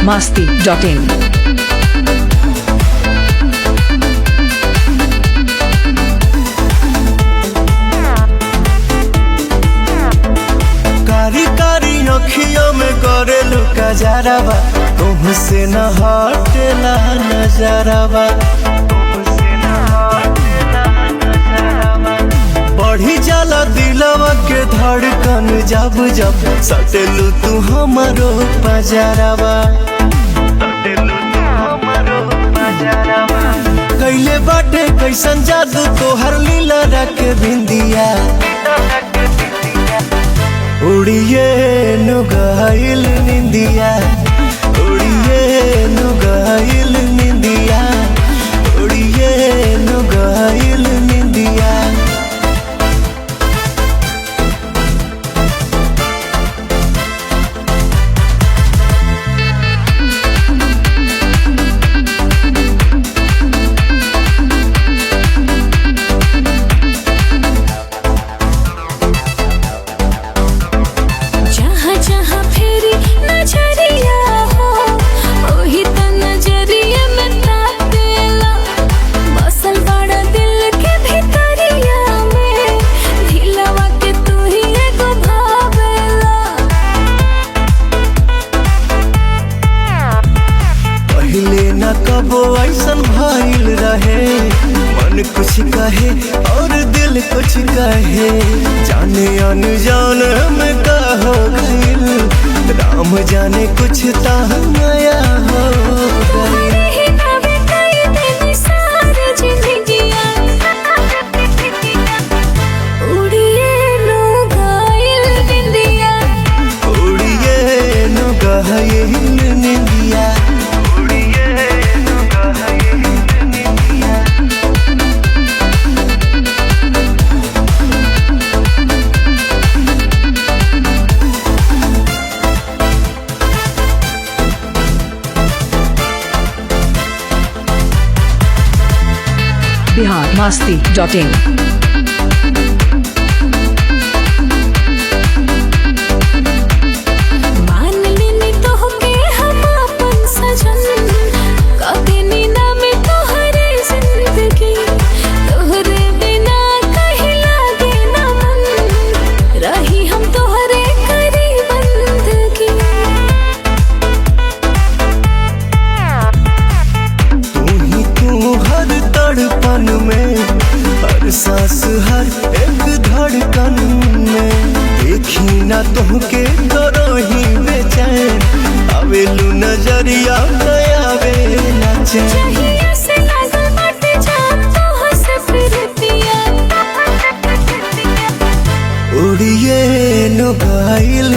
biharmasti.in। कारी कारी अखियों में करेलू कजरावा, तुमसे न हटेला नजरावा। बढ़ी जाला दिलवा के धड़कन जब जब सटेलू तू हमारो पजरावा। कैले बाटे कैसन जादू तोहर लीला रख बिंदिया, उड़िए नुगाइल निंदिया, उड़िए नुगाइल निंदिया, उड़िए नुगाइल निंदिया। कबो ऐसन भइल रहे, मन कुछ कहे और दिल कुछ कहे, जाने अनजान में का हो गइल, राम जाने कुछ ता नया हो गइल। biharmasti.in। धड़पन में हर सांस हर एक धड़कन में, देखी ना तुमके तो ही बेचैन, आवेलू नजरिया आवेला चैन। उड़िए नुगाइल